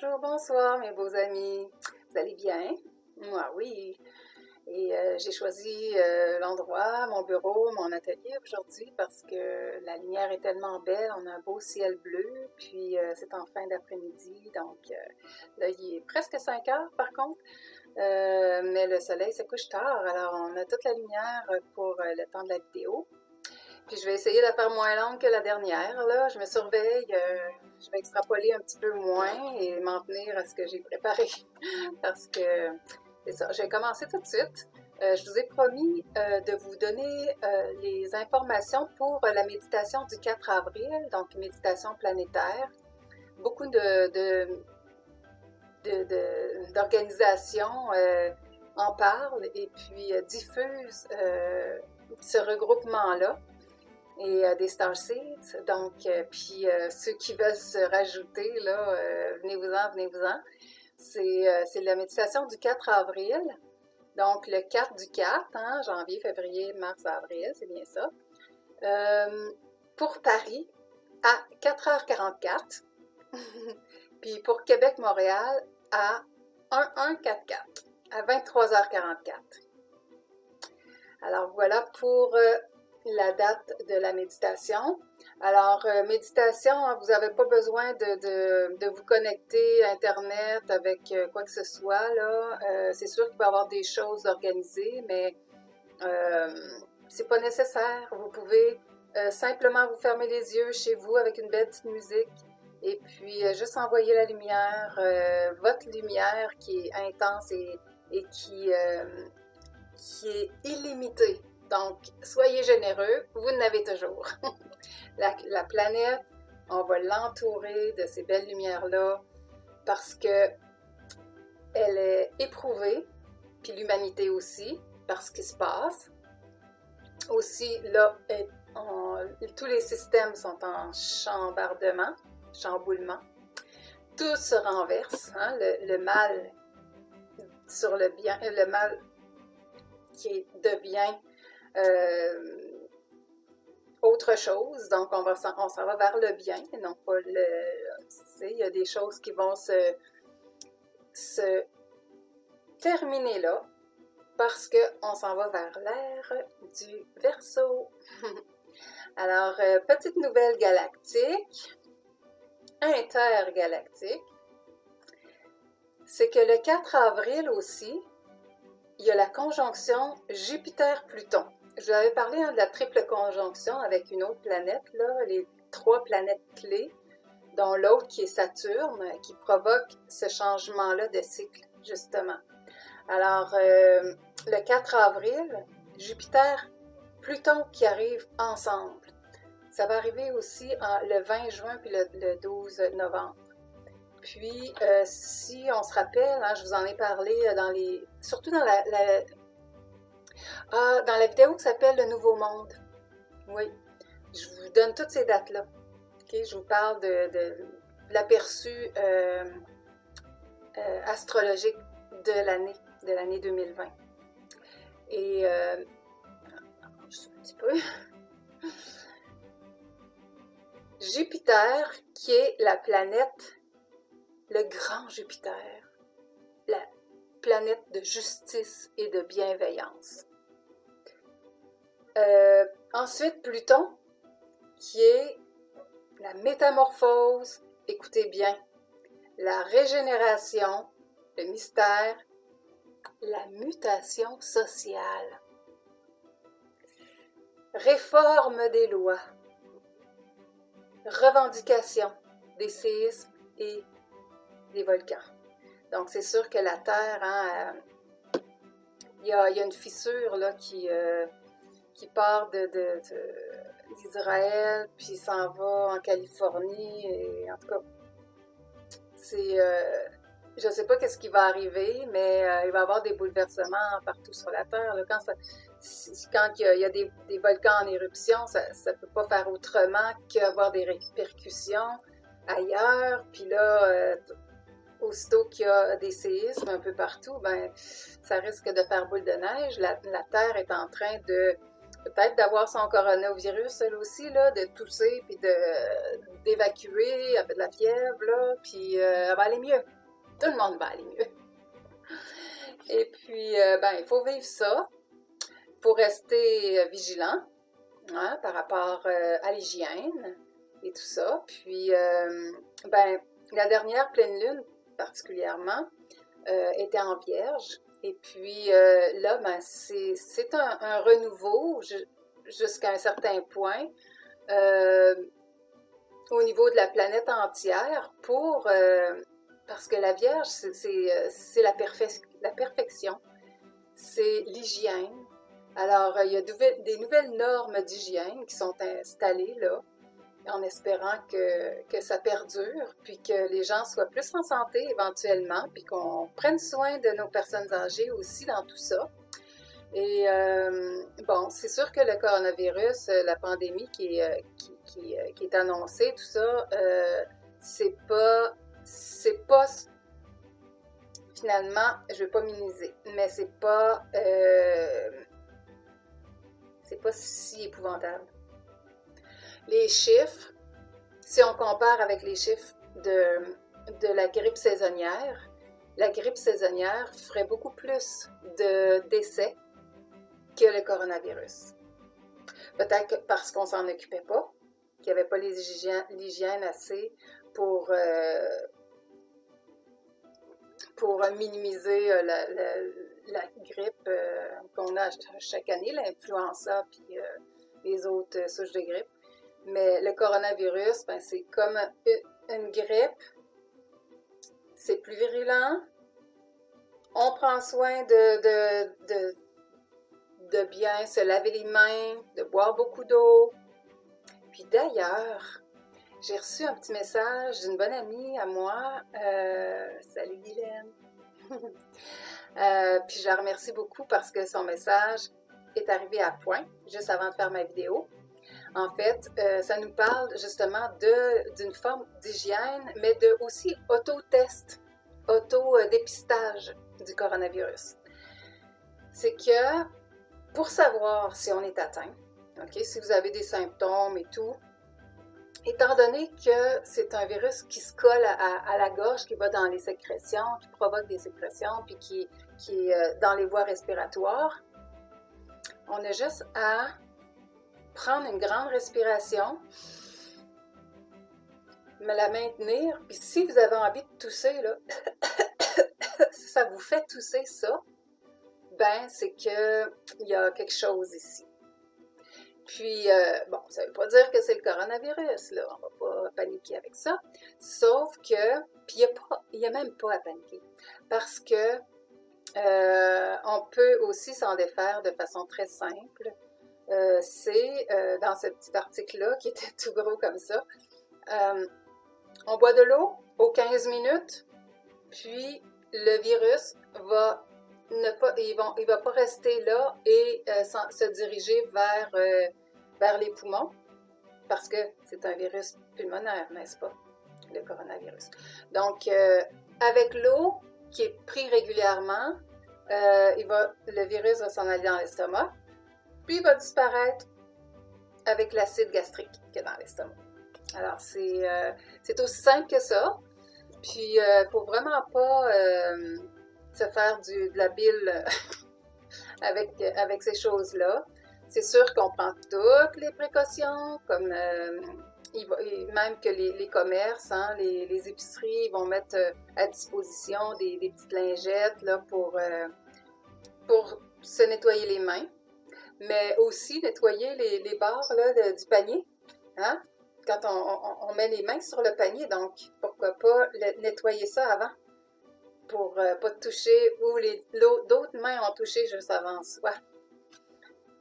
Bonjour, bonsoir mes beaux amis. Vous allez bien? Moi, oui. Et j'ai choisi l'endroit, mon bureau, mon atelier aujourd'hui parce que la lumière est tellement belle. On a un beau ciel bleu, puis c'est en fin d'après-midi. Donc là, il est presque 5 heures par contre. Mais le soleil se couche tard, alors on a toute la lumière pour le temps de la vidéo. Puis je vais essayer de la faire moins longue que la dernière. Là, je me surveille, je vais extrapoler un petit peu moins et m'en tenir à ce que j'ai préparé. Parce que c'est ça, je vais commencer tout de suite. Je vous ai promis de vous donner les informations pour la méditation du 4 avril, donc méditation planétaire. Beaucoup d'organisations en parlent et puis diffusent ce regroupement-là et des Star Seeds. Donc, puis ceux qui veulent se rajouter, là, venez-vous-en, venez-vous-en. C'est la méditation du 4 avril. Donc, le 4 du 4, hein, janvier, février, mars, avril, c'est bien ça. Pour Paris, à 4h44. Puis pour Québec-Montréal, à 1144, à 23h44. Alors, voilà pour la date de la méditation. Alors, méditation, hein, vous n'avez pas besoin de vous connecter à Internet avec quoi que ce soit, là. C'est sûr qu'il va y avoir des choses organisées, mais c'est pas nécessaire. Vous pouvez simplement vous fermer les yeux chez vous avec une belle petite musique et puis juste envoyer la lumière, votre lumière qui est intense et qui est illimitée. Donc, soyez généreux, vous n'avez toujours. La planète, on va l'entourer de ces belles lumières-là parce que elle est éprouvée, puis l'humanité aussi, par ce qui se passe. Aussi, là, tous les systèmes sont en chambardement, chamboulement. Tout se renverse, hein, le mal sur le bien, le mal qui devient autre chose. Donc, on s'en va vers le bien et non pas il y a des choses qui vont se terminer là parce qu'on s'en va vers l'ère du Verseau. Alors, petite nouvelle galactique, intergalactique, c'est que le 4 avril aussi, il y a la conjonction Jupiter-Pluton. Je vous avais parlé de la triple conjonction avec une autre planète, là, les 3 planètes clés, dont l'autre qui est Saturne, qui provoque ce changement-là de cycle, justement. Alors, le 4 avril, Jupiter-Pluton qui arrivent ensemble. Ça va arriver aussi le 20 juin puis le 12 novembre. Puis, si on se rappelle, hein, je vous en ai parlé surtout dans dans la vidéo qui s'appelle Le Nouveau Monde. Oui, je vous donne toutes ces dates-là. Okay? Je vous parle de l'aperçu astrologique de l'année 2020. Et, juste un petit peu. Jupiter, qui est la planète, le grand Jupiter, la planète de justice et de bienveillance. Ensuite, Pluton, qui est la métamorphose, écoutez bien, la régénération, le mystère, la mutation sociale, réforme des lois, revendication des séismes et des volcans. Donc, c'est sûr que la Terre, hein, il y a une fissure là, qui part d'Israël, puis s'en va en Californie, et en tout cas, je ne sais pas qu'est-ce qui va arriver, mais il va y avoir des bouleversements partout sur la Terre. Là, quand il y a des volcans en éruption, ça ne peut pas faire autrement qu'avoir des répercussions ailleurs. Puis là, aussitôt qu'il y a des séismes un peu partout, ben, ça risque de faire boule de neige. La Terre est en train de peut-être d'avoir son coronavirus, elle aussi, là, de tousser puis d'évacuer, elle fait de la fièvre, là, puis elle va aller mieux. Tout le monde va aller mieux. Et puis, il faut vivre ça. Il faut rester vigilant, hein, par rapport à l'hygiène et tout ça. Puis, la dernière pleine lune, particulièrement, était en Vierge. Et puis là, c'est un renouveau jusqu'à un certain point au niveau de la planète entière parce que la Vierge, c'est la perfection, c'est l'hygiène. Alors, il y a des nouvelles normes d'hygiène qui sont installées là, en espérant que ça perdure, puis que les gens soient plus en santé éventuellement, puis qu'on prenne soin de nos personnes âgées aussi dans tout ça. Et c'est sûr que le coronavirus, la pandémie qui est annoncée, tout ça, c'est pas finalement, je vais pas minimiser, mais c'est pas si épouvantable. Les chiffres, si on compare avec les chiffres de la grippe saisonnière ferait beaucoup plus de décès que le coronavirus. Peut-être que parce qu'on s'en occupait pas, qu'il n'y avait pas l'hygiène assez pour minimiser la grippe qu'on a chaque année, l'influenza puis les autres souches de grippe. Mais le coronavirus, c'est comme une grippe. C'est plus virulent. On prend soin de bien se laver les mains, de boire beaucoup d'eau. Puis d'ailleurs, j'ai reçu un petit message d'une bonne amie à moi. Salut Guylaine. Puis je la remercie beaucoup parce que son message est arrivé à point, juste avant de faire ma vidéo. En fait, ça nous parle justement d'une forme d'hygiène, mais aussi auto-test, auto-dépistage du coronavirus. C'est que pour savoir si on est atteint, si vous avez des symptômes et tout, étant donné que c'est un virus qui se colle à la gorge, qui va dans les sécrétions, qui provoque des sécrétions, puis qui est dans les voies respiratoires, on a juste à prendre une grande respiration, me la maintenir, puis si vous avez envie de tousser, là, si ça vous fait tousser ça, c'est qu'il y a quelque chose ici. Puis, ça ne veut pas dire que c'est le coronavirus, là, on ne va pas paniquer avec ça, sauf que, puis il n'y a même pas à paniquer, parce que on peut aussi s'en défaire de façon très simple. C'est dans ce petit article-là, qui était tout gros comme ça, on boit de l'eau aux 15 minutes, puis le virus va il va pas rester là et se diriger vers les poumons, parce que c'est un virus pulmonaire, n'est-ce pas, le coronavirus. Donc, avec l'eau qui est prise régulièrement, le virus va s'en aller dans l'estomac, puis il va disparaître avec l'acide gastrique qui est dans l'estomac. Alors, c'est aussi simple que ça. Puis, il ne faut vraiment pas se faire de la bile avec ces choses-là. C'est sûr qu'on prend toutes les précautions, comme même que les commerces, hein, les épiceries, ils vont mettre à disposition des petites lingettes là, pour se nettoyer les mains, mais aussi nettoyer les bords là, du panier, hein? Quand on met les mains sur le panier, donc pourquoi pas nettoyer ça avant pour pas toucher où d'autres mains ont touché juste avant soi.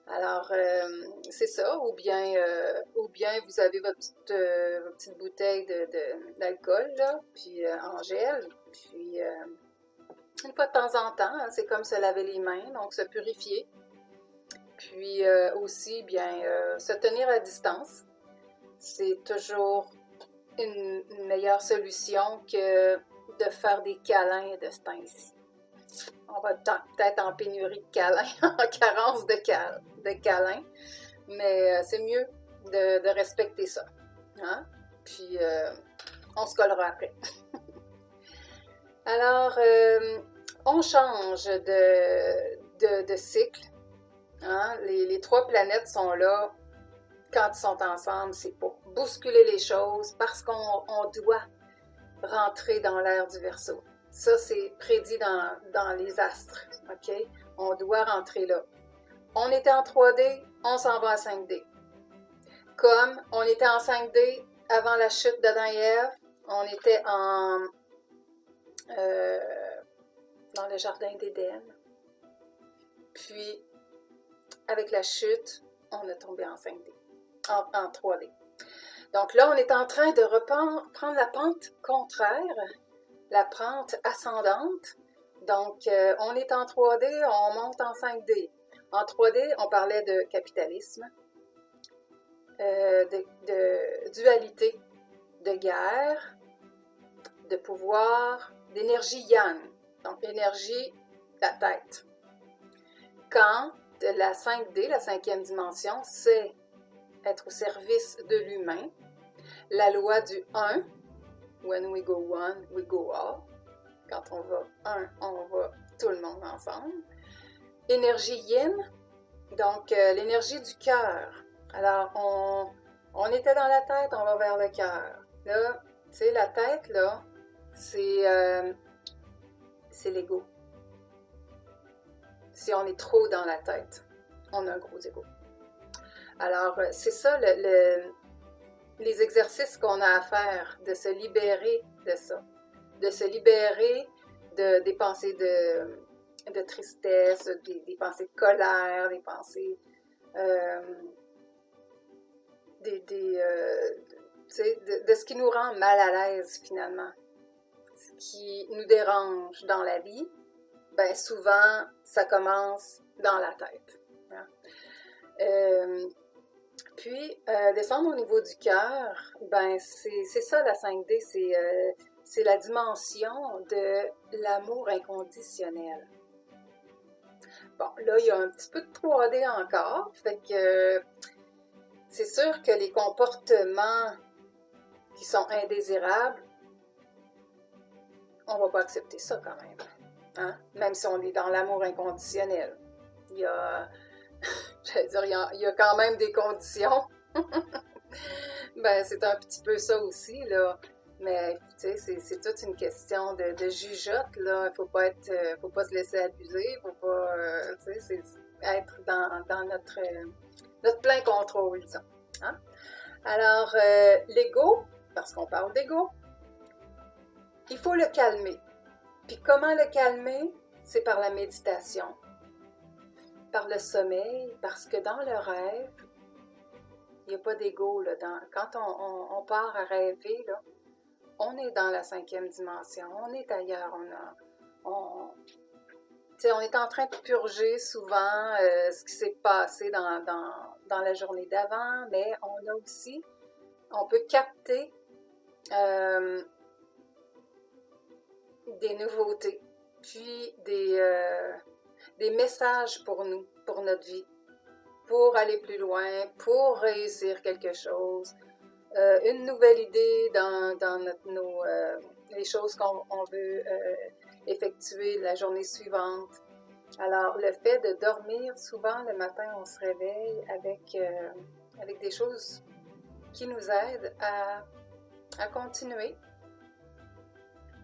Alors, c'est ça, ou bien vous avez votre petite bouteille d'alcool, là, puis en gel, puis une fois de temps en temps, hein, c'est comme se laver les mains, donc se purifier. Puis aussi, se tenir à distance. C'est toujours une meilleure solution que de faire des câlins de ce temps-ci. On va peut-être en pénurie de câlins, en carence de câlins, mais c'est mieux de respecter ça. Hein? puis on se collera après. Alors, on change de cycle. Hein? Les trois planètes sont là quand ils sont ensemble. C'est pour bousculer les choses parce qu'on doit rentrer dans l'ère du Verseau. Ça, c'est prédit dans les astres. OK? On doit rentrer là. On était en 3D, on s'en va en 5D. Comme on était en 5D avant la chute d'Adam et Ève, on était dans le jardin d'Éden. Puis, avec la chute, on est tombé en 5D, en 3D. Donc là, on est en train de prendre la pente contraire, la pente ascendante. Donc, on est en 3D, on monte en 5D. En 3D, on parlait de capitalisme, de dualité, de guerre, de pouvoir, d'énergie yang. Donc, l'énergie, la tête. Quand la 5D, la cinquième dimension, c'est être au service de l'humain, la loi du 1, when we go one, we go all. Quand on va un, on va tout le monde ensemble. Énergie yin, donc l'énergie du cœur. Alors, on était dans la tête, on va vers le cœur. Là, tu sais, la tête, là, c'est l'ego. Si on est trop dans la tête, on a un gros ego. Alors, c'est ça les exercices qu'on a à faire, de se libérer de ça, de se libérer des pensées de tristesse, des pensées de colère, des pensées de ce qui nous rend mal à l'aise finalement, ce qui nous dérange dans la vie. Ben souvent, ça commence dans la tête. Hein? Puis, descendre au niveau du cœur, ben c'est ça la 5D, c'est la dimension de l'amour inconditionnel. Bon, là, il y a un petit peu de 3D encore, fait que c'est sûr que les comportements qui sont indésirables, on va pas accepter ça quand même. Hein? Même si on est dans l'amour inconditionnel. Il y a, j'allais dire, il y a quand même des conditions. Ben, c'est un petit peu ça aussi, là. Mais, tu sais, c'est toute une question de jugeote, là. Faut pas se laisser abuser. Faut pas, tu sais, c'est être dans notre plein contrôle, disons. Hein? Alors, l'ego, parce qu'on parle d'ego, il faut le calmer. Puis comment le calmer? C'est par la méditation, par le sommeil, parce que dans le rêve, il n'y a pas d'ego. Quand on part à rêver, là, on est dans la cinquième dimension, on est ailleurs, on est en train de purger souvent ce qui s'est passé dans la journée d'avant, mais on peut capter des nouveautés, puis des messages pour nous, pour notre vie, pour aller plus loin, pour réussir quelque chose, une nouvelle idée dans les choses qu'on veut effectuer la journée suivante. Alors, le fait de dormir, souvent le matin, on se réveille avec des choses qui nous aident à continuer,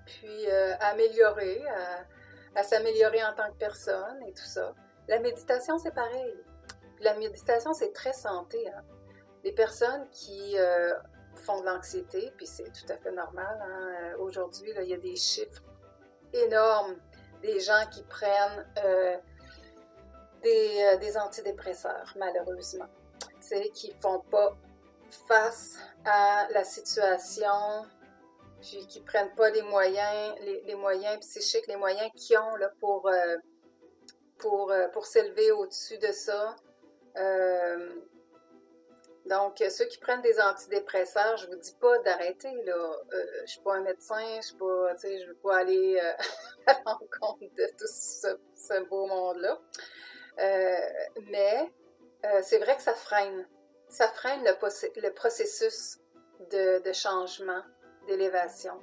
puis à améliorer, à s'améliorer en tant que personne et tout ça. La méditation, c'est pareil. Puis la méditation, c'est très santé. Hein? Les personnes qui font de l'anxiété, puis c'est tout à fait normal. Hein? Aujourd'hui, là, il y a des chiffres énormes des gens qui prennent des antidépresseurs, malheureusement. Tu sais, qui ne font pas face à la situation, puis qui ne prennent pas les moyens psychiques, les moyens qu'ils ont là, pour s'élever au-dessus de ça. Donc, ceux qui prennent des antidépresseurs, je ne vous dis pas d'arrêter, là. Je ne suis pas un médecin, je ne veux pas aller à l'encontre de tout ce beau monde-là. Mais c'est vrai que ça freine. Ça freine le processus de changement, d'élévation.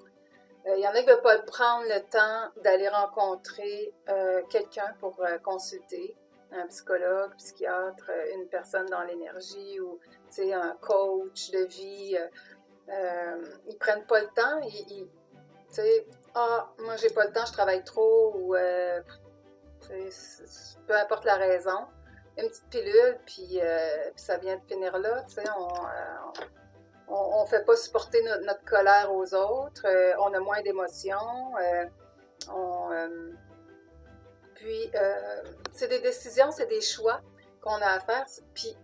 Il y en a qui ne veulent pas prendre le temps d'aller rencontrer quelqu'un pour consulter, un psychologue, psychiatre, une personne dans l'énergie ou un coach de vie. Ils ne prennent pas le temps. Moi j'ai pas le temps, je travaille trop ou peu importe la raison. Une petite pilule, puis ça vient de finir là. On ne fait pas supporter notre colère aux autres, on a moins d'émotions, puis c'est des décisions, c'est des choix qu'on a à faire, puis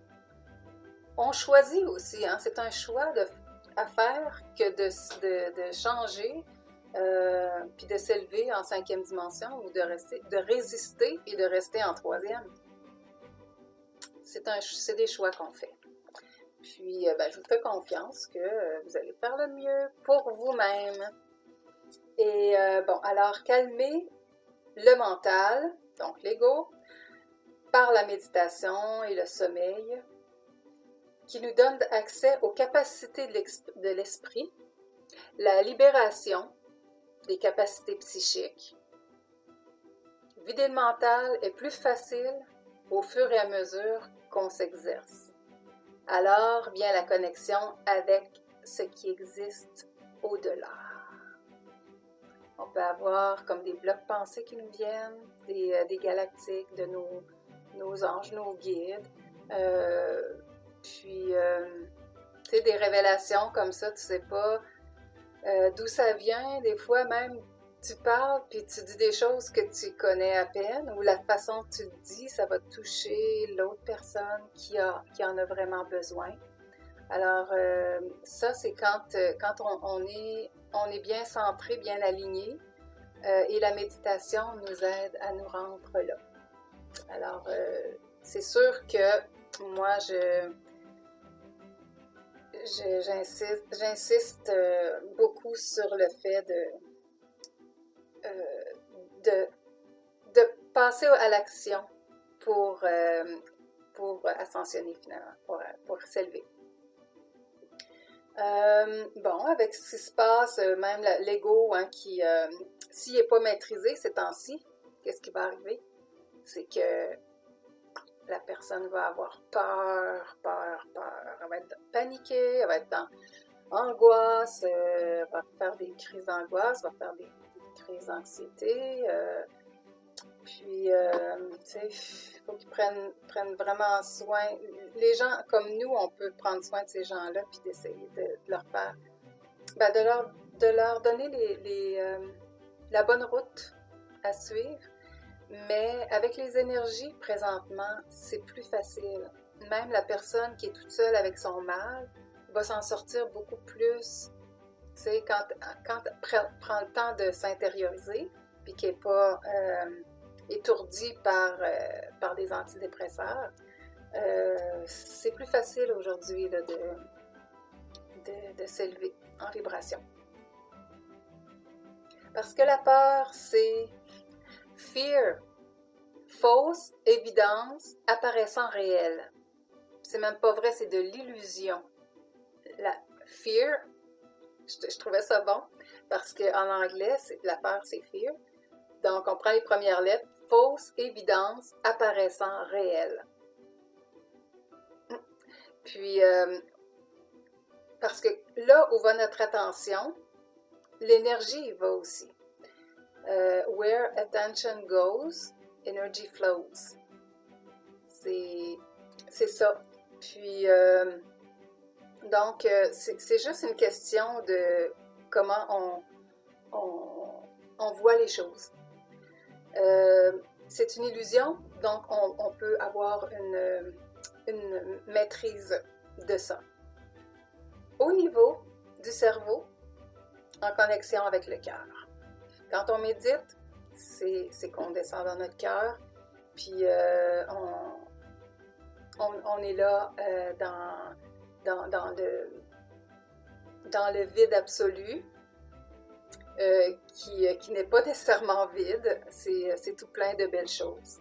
on choisit aussi, hein, c'est un choix à faire que de changer, puis de s'élever en 5e dimension ou de résister et de rester en 3e. C'est des choix qu'on fait. Puis, je vous fais confiance que vous allez faire le mieux pour vous-même. Et alors, calmer le mental, donc l'ego, par la méditation et le sommeil, qui nous donne accès aux capacités de l'esprit, la libération des capacités psychiques. Vider le mental est plus facile au fur et à mesure qu'on s'exerce. Alors vient la connexion avec ce qui existe au-delà. On peut avoir comme des blocs pensées qui nous viennent, des galactiques, de nos anges, nos guides, puis des révélations comme ça, tu sais pas d'où ça vient, des fois même tu parles puis tu dis des choses que tu connais à peine ou la façon que tu le dis, ça va toucher l'autre personne qui en a vraiment besoin. Alors ça, c'est quand on est bien centré, bien aligné et la méditation nous aide à nous rendre là. Alors c'est sûr que moi j'insiste beaucoup sur le fait de passer à l'action pour ascensionner finalement, pour s'élever. Avec ce qui se passe, même l'ego, hein, qui, s'il n'est pas maîtrisé ces temps-ci, qu'est-ce qui va arriver? C'est que la personne va avoir peur. Elle va être paniquée, elle va être dans angoisse, va faire des crises d'angoisse, va faire des crises d'anxiété. Puis, il faut qu'ils prennent vraiment soin. Les gens comme nous, on peut prendre soin de ces gens-là puis d'essayer de leur faire, de leur donner la bonne route à suivre. Mais avec les énergies présentement, c'est plus facile. Même la personne qui est toute seule avec son mal va s'en sortir beaucoup plus. Tu sais, quand elle prend le temps de s'intérioriser, puis qu'elle n'est pas étourdie par des antidépresseurs, c'est plus facile aujourd'hui là, de s'élever en vibration. Parce que la peur, c'est fear, fausse évidence apparaissant réelle. C'est même pas vrai, c'est de l'illusion. La fear, je trouvais ça bon, parce qu'en anglais, la peur, c'est fear. Donc, on prend les premières lettres, fausse évidence apparaissant réelle. Puis, parce que là où va notre attention, l'énergie va aussi. Where attention goes, energy flows. C'est ça. Puis, donc, c'est juste une question de comment on voit les choses. C'est une illusion, donc on peut avoir une maîtrise de ça. Au niveau du cerveau, en connexion avec le cœur. Quand on médite, c'est qu'on descend dans notre cœur, puis on est là dans le vide absolu, qui n'est pas nécessairement vide, c'est tout plein de belles choses.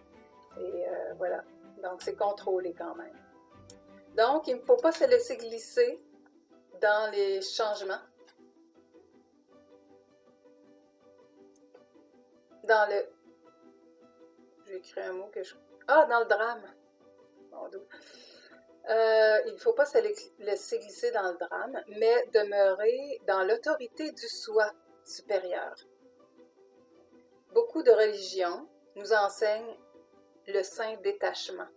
Et voilà, donc c'est contrôlé quand même. Donc, il ne faut pas se laisser glisser dans les changements, dans le... J'ai écrit un mot que je... Ah, dans le drame. Bon, il ne faut pas se laisser glisser dans le drame, mais demeurer dans l'autorité du soi supérieur. Beaucoup de religions nous enseignent le saint détachement.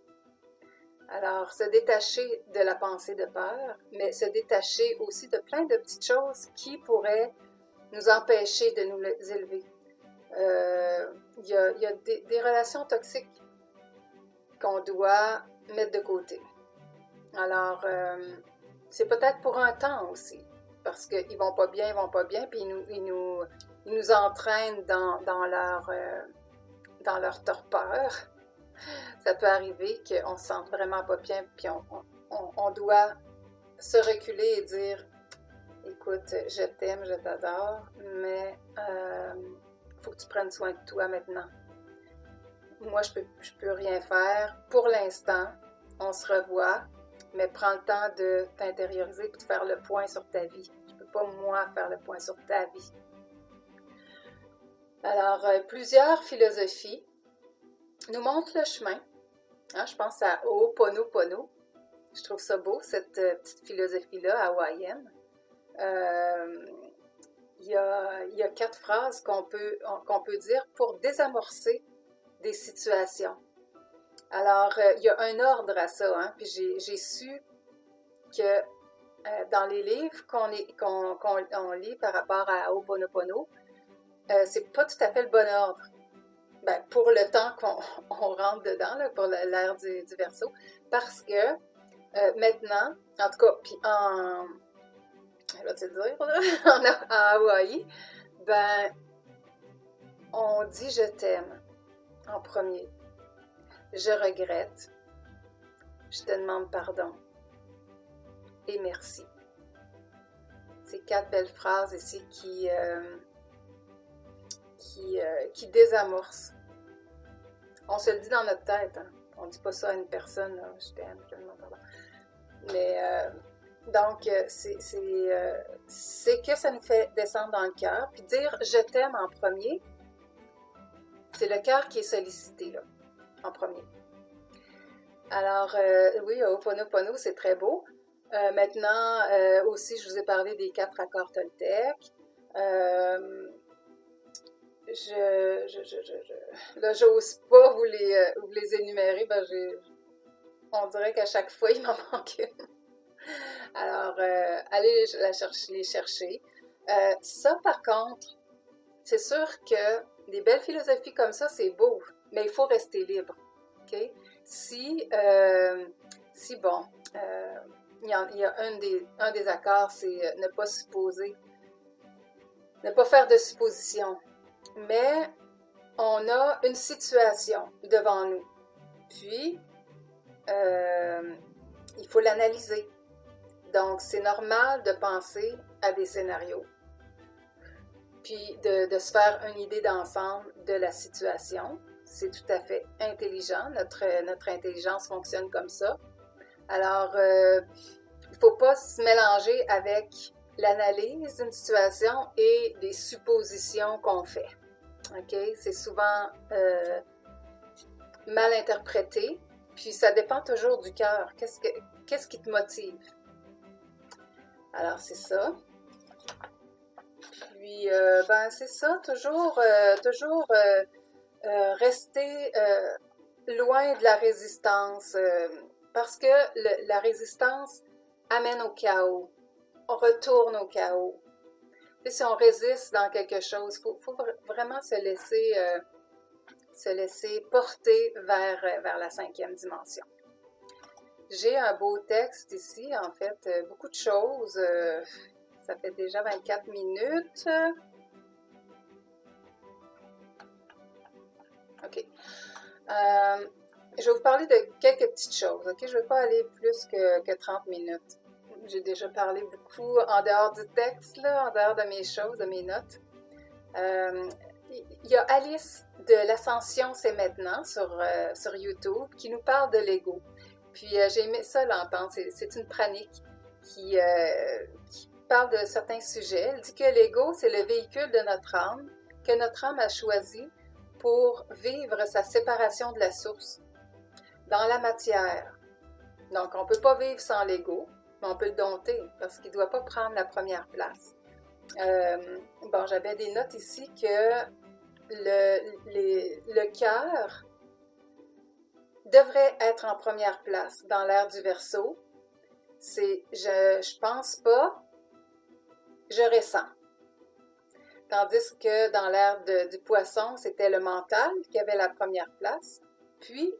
Alors, se détacher de la pensée de peur, mais se détacher aussi de plein de petites choses qui pourraient nous empêcher de nous élever. Il y a des relations toxiques qu'on doit mettre de côté. Alors, c'est peut-être pour un temps aussi, parce qu'ils vont pas bien, puis ils nous entraînent dans leur torpeur. Ça peut arriver qu'on se sente vraiment pas bien, puis on doit se reculer et dire « Écoute, je t'aime, je t'adore, mais faut que tu prennes soin de toi maintenant. Moi, je peux rien faire. Pour l'instant, on se revoit, mais prends le temps de t'intérioriser et de faire le point sur ta vie. Je peux pas, moi, faire le point sur ta vie. » Alors, plusieurs philosophies nous montrent le chemin. Hein, je pense à Ho'oponopono. Je trouve ça beau, cette petite philosophie-là hawaïenne. Il y a 4 phrases qu'on peut dire pour désamorcer des situations. Alors, il y a un ordre à ça, hein, puis j'ai su que dans les livres qu'on lit par rapport à Ho'oponopono, c'est pas tout à fait le bon ordre. Ben, pour le temps qu'on rentre dedans, là, pour l'ère du Verseau, parce que maintenant, en tout cas, puis je vais te le dire, là, en Hawaï, ben, on dit « je t'aime » en premier. Je regrette. Je te demande pardon. Et merci. Ces 4 belles phrases ici qui désamorcent. On se le dit dans notre tête. Hein? On ne dit pas ça à une personne. Là, je t'aime, je te demande pardon. Mais donc, c'est que ça nous fait descendre dans le cœur. Puis dire « je t'aime » en premier, c'est le cœur qui est sollicité, là, en premier. Alors, oui, Ho'oponopono, c'est très beau. Maintenant, aussi, je vous ai parlé des 4 accords Toltec. Là, j'ose pas vous les énumérer, ben on dirait qu'à chaque fois, il m'en manque une. Alors, allez les chercher. Ça, par contre, c'est sûr que des belles philosophies comme ça, c'est beau, mais il faut rester libre. Okay? Si bon, il y a un des accords, c'est ne pas supposer, ne pas faire de suppositions. Mais on a une situation devant nous. Puis, il faut l'analyser. Donc, c'est normal de penser à des scénarios. Puis, de se faire une idée d'ensemble de la situation. C'est tout à fait intelligent. Notre intelligence fonctionne comme ça. Alors, il ne faut pas se mélanger avec l'analyse d'une situation et des suppositions qu'on fait. Okay? C'est souvent mal interprété, puis ça dépend toujours du cœur. Qu'est-ce qui te motive? Alors, c'est ça. Puis, ben, c'est ça, toujours rester loin de la résistance, parce que la résistance amène au chaos. On retourne au chaos. Et si on résiste dans quelque chose, il faut vraiment se laisser porter vers la 5e dimension. J'ai un beau texte ici, en fait, beaucoup de choses. Ça fait déjà 24 minutes. OK. Je vais vous parler de quelques petites choses. OK? Je ne vais pas aller plus que 30 minutes. J'ai déjà parlé beaucoup en dehors du texte, là, en dehors de mes choses, de mes notes. Il y a Alice de l'Ascension, c'est maintenant, sur YouTube, qui nous parle de l'ego. Puis j'ai aimé ça l'entendre, c'est une pranique. qui parle de certains sujets. Elle dit que l'ego, c'est le véhicule de notre âme, que notre âme a choisi pour vivre sa séparation de la source dans la matière. Donc, on ne peut pas vivre sans l'ego, mais on peut le dompter parce qu'il ne doit pas prendre la première place. Bon, j'avais des notes ici que le cœur devrait être en première place dans l'ère du Verseau. C'est je pense pas, je ressens. Tandis que dans l'ère du Poisson, c'était le mental qui avait la première place. Puis,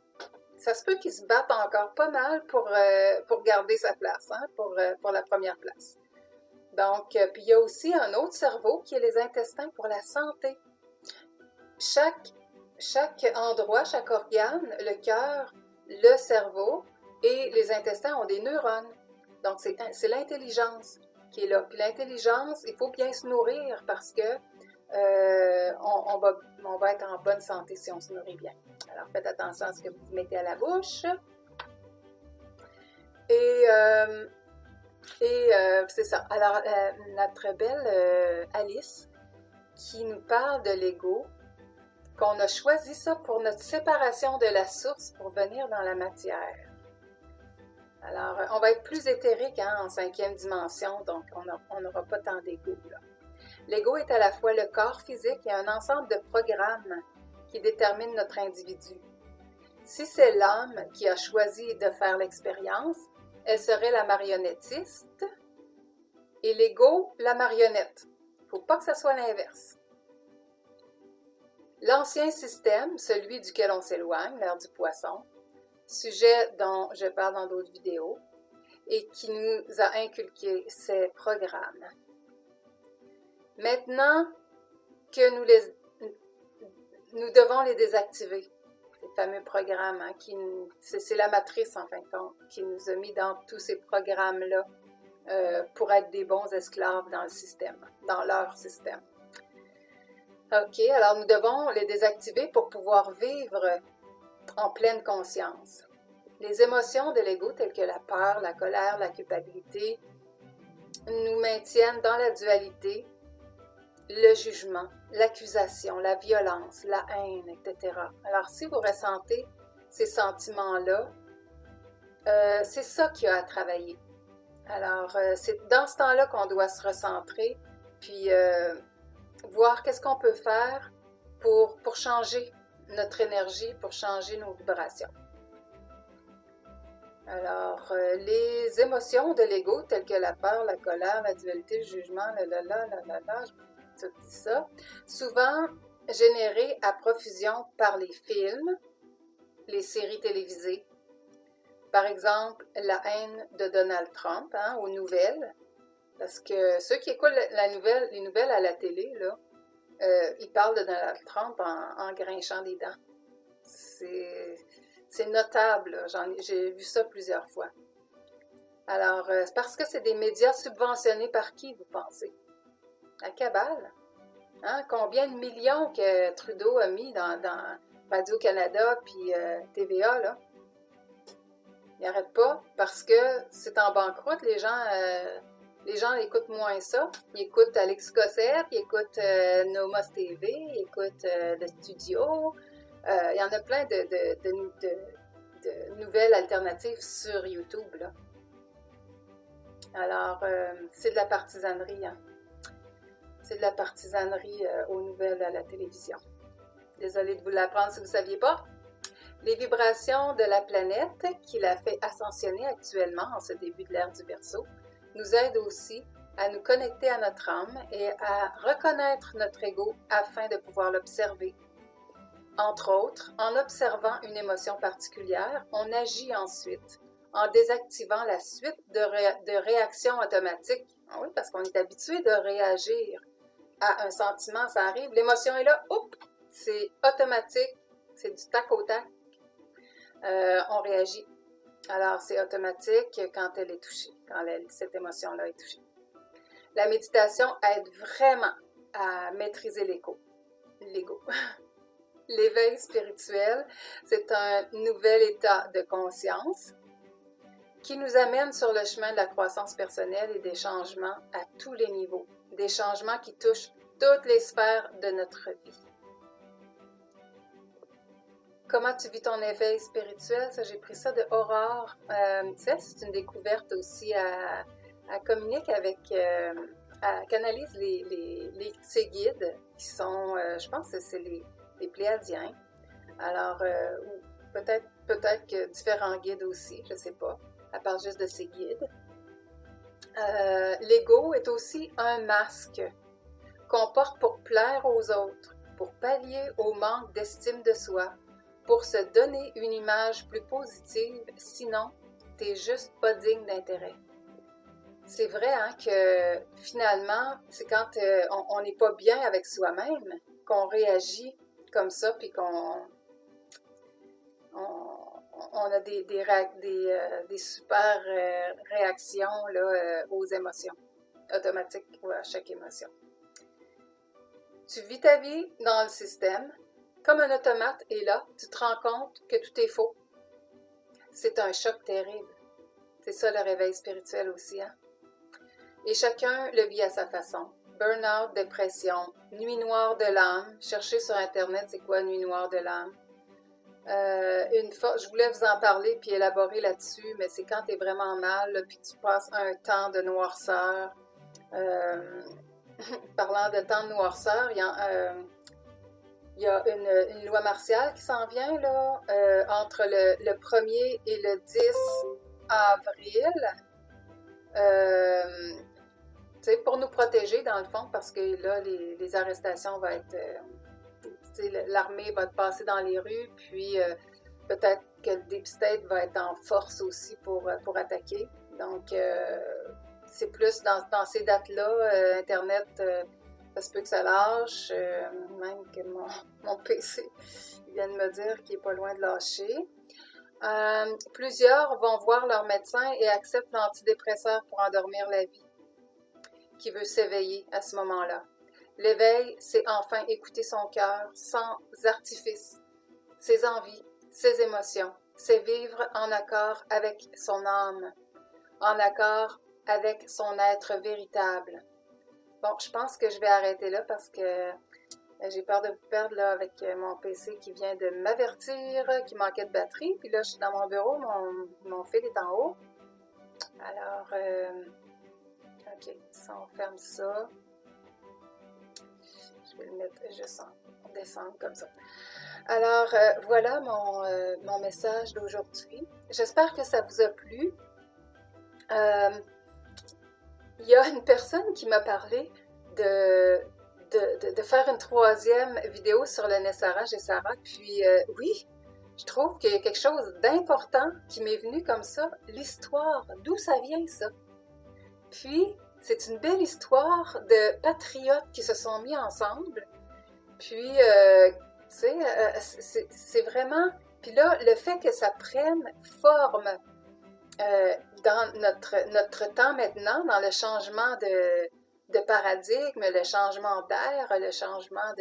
ça se peut qu'il se batte encore pas mal pour garder sa place, hein, pour la première place. Donc, puis il y a aussi un autre cerveau qui est les intestins pour la santé. Chaque endroit, chaque organe, le cœur, le cerveau et les intestins ont des neurones. Donc, c'est l'intelligence qui est là. Puis l'intelligence, il faut bien se nourrir parce que on va être en bonne santé si on se nourrit bien. Alors, faites attention à ce que vous mettez à la bouche. Et c'est ça. Alors, notre belle Alice qui nous parle de l'ego, qu'on a choisi ça pour notre séparation de la source pour venir dans la matière. Alors, on va être plus éthérique hein, en 5e dimension, donc on n'aura pas tant d'ego. L'ego est à la fois le corps physique et un ensemble de programmes qui déterminent notre individu. Si c'est l'âme qui a choisi de faire l'expérience, elle serait la marionnettiste et l'ego, la marionnette. Il ne faut pas que ça soit l'inverse. L'ancien système, celui duquel on s'éloigne, l'ère du Poisson, sujet dont je parle dans d'autres vidéos, et qui nous a inculqué ces programmes. Maintenant que nous devons les désactiver, ces fameux programmes, hein, c'est la matrice en fin de compte, qui nous a mis dans tous ces programmes-là pour être des bons esclaves dans le système, dans leur système. OK, alors nous devons les désactiver pour pouvoir vivre en pleine conscience. Les émotions de l'ego, telles que la peur, la colère, la culpabilité, nous maintiennent dans la dualité, le jugement, l'accusation, la violence, la haine, etc. Alors, si vous ressentez ces sentiments-là, c'est ça qu'il y a à travailler. Alors, c'est dans ce temps-là qu'on doit se recentrer, puis voir qu'est-ce qu'on peut faire pour changer notre énergie, pour changer nos vibrations. Alors, les émotions de l'ego, telles que la peur, la colère, la dualité, le jugement, je tout dis ça, souvent générées à profusion par les films, les séries télévisées. Par exemple, la haine de Donald Trump, hein, aux nouvelles. Parce que ceux qui écoutent les nouvelles à la télé, là, ils parlent de Donald Trump en grinchant des dents. C'est notable, j'ai vu ça plusieurs fois. Alors, c'est parce que c'est des médias subventionnés par qui, vous pensez? La cabale. Hein? Combien de millions que Trudeau a mis dans Radio-Canada puis TVA, là? Il n'arrête pas parce que c'est en banqueroute, les gens écoutent moins ça. Ils écoutent Alex Cossette, ils écoutent Nomos TV, ils écoutent le studio. Il y en a plein de nouvelles alternatives sur YouTube, là. Alors, c'est de la partisanerie, hein. C'est de la partisanerie aux nouvelles à la télévision. Désolée de vous l'apprendre si vous ne saviez pas. Les vibrations de la planète qui la fait ascensionner actuellement en ce début de l'ère du Verseau nous aident aussi à nous connecter à notre âme et à reconnaître notre ego afin de pouvoir l'observer. Entre autres, en observant une émotion particulière, on agit ensuite en désactivant la suite de réactions automatiques. Ah oui, parce qu'on est habitué de réagir à un sentiment, ça arrive, l'émotion est là, hop, c'est automatique, c'est du tac au tac. On réagit. Alors, c'est automatique quand elle est touchée, quand cette émotion-là est touchée. La méditation aide vraiment à maîtriser l'ego. L'éveil spirituel, c'est un nouvel état de conscience qui nous amène sur le chemin de la croissance personnelle et des changements à tous les niveaux, des changements qui touchent toutes les sphères de notre vie. Comment tu vis ton éveil spirituel? Ça, j'ai pris ça de Aurore. C'est une découverte aussi. Elle communique avec, elle canalise ses guides qui sont, je pense que c'est les Pléiadiens. Alors, ou peut-être que différents guides aussi, je ne sais pas. Elle parle juste de ses guides. L'ego est aussi un masque qu'on porte pour plaire aux autres, pour pallier au manque d'estime de soi, pour se donner une image plus positive, sinon, t'es juste pas digne d'intérêt. C'est vrai hein, que finalement, c'est quand on n'est pas bien avec soi-même qu'on réagit comme ça, puis qu'on a des super réactions là, aux émotions, automatiques à chaque émotion. Tu vis ta vie dans le système, comme un automate, et là, tu te rends compte que tout est faux. C'est un choc terrible. C'est ça le réveil spirituel aussi, hein? Et chacun le vit à sa façon. Burn-out, dépression, nuit noire de l'âme. Cherchez sur Internet, c'est quoi nuit noire de l'âme? Je voulais vous en parler puis élaborer là-dessus, mais c'est quand tu es vraiment mal, là, puis tu passes un temps de noirceur. Parlant de temps de noirceur, il y a une loi martiale qui s'en vient là, entre le 1er et le 10 avril. Pour nous protéger dans le fond, parce que là, les arrestations vont être... l'armée va passer dans les rues, puis peut-être que le Deep State va être en force aussi pour attaquer. Donc, c'est plus dans ces dates-là, Internet, ça se peut que ça lâche, même que mon PC vient de me dire qu'il n'est pas loin de lâcher. Plusieurs vont voir leur médecin et acceptent l'antidépresseur pour endormir la vie qui veut s'éveiller à ce moment-là. L'éveil, c'est enfin écouter son cœur sans artifice, ses envies, ses émotions. C'est vivre en accord avec son âme, en accord avec son être véritable. Bon, je pense que je vais arrêter là parce que j'ai peur de vous perdre là, avec mon PC qui vient de m'avertir qu'il manquait de batterie. Puis là, je suis dans mon bureau, mon fil est en haut. Alors, ok, si on ferme ça, je vais le mettre juste en descendre comme ça. Alors, voilà mon message d'aujourd'hui. J'espère que ça vous a plu. Il y a une personne qui m'a parlé de faire une 3e vidéo sur le Nessara Gessara. Puis, oui, je trouve qu'il y a quelque chose d'important qui m'est venu comme ça. L'histoire, d'où ça vient ça? Puis, c'est une belle histoire de patriotes qui se sont mis ensemble. Puis, tu sais, c'est vraiment... Puis là, le fait que ça prenne forme dans notre temps maintenant, dans le changement de paradigme, le changement d'air, le changement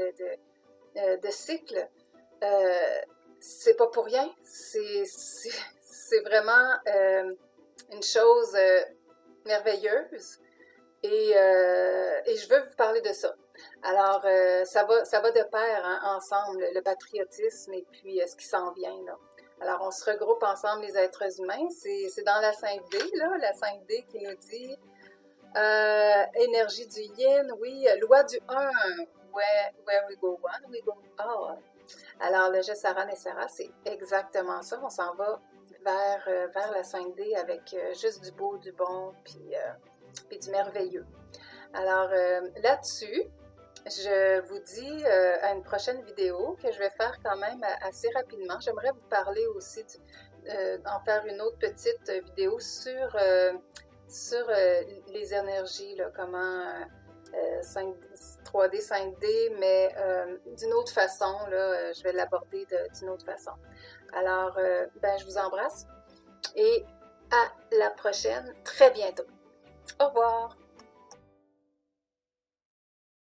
de cycle, c'est pas pour rien. C'est vraiment une chose merveilleuse. Et je veux vous parler de ça. Alors, ça va de pair hein, ensemble, le patriotisme et puis ce qui s'en vient. Là. Alors, on se regroupe ensemble, les êtres humains. C'est dans la 5D, là, la 5D qui nous dit énergie du yin, oui, loi du 1, where we go one, we go all. Alors, le Gessara Nessara, c'est exactement ça. On s'en va vers la 5D avec juste du beau, du bon, puis du merveilleux. Alors, là-dessus, je vous dis à une prochaine vidéo que je vais faire quand même assez rapidement. J'aimerais vous parler aussi, en faire une autre petite vidéo sur les énergies, là, comment 3D, 5D, mais d'une autre façon, là, je vais l'aborder d'une autre façon. Alors, je vous embrasse et à la prochaine, très bientôt. Au revoir!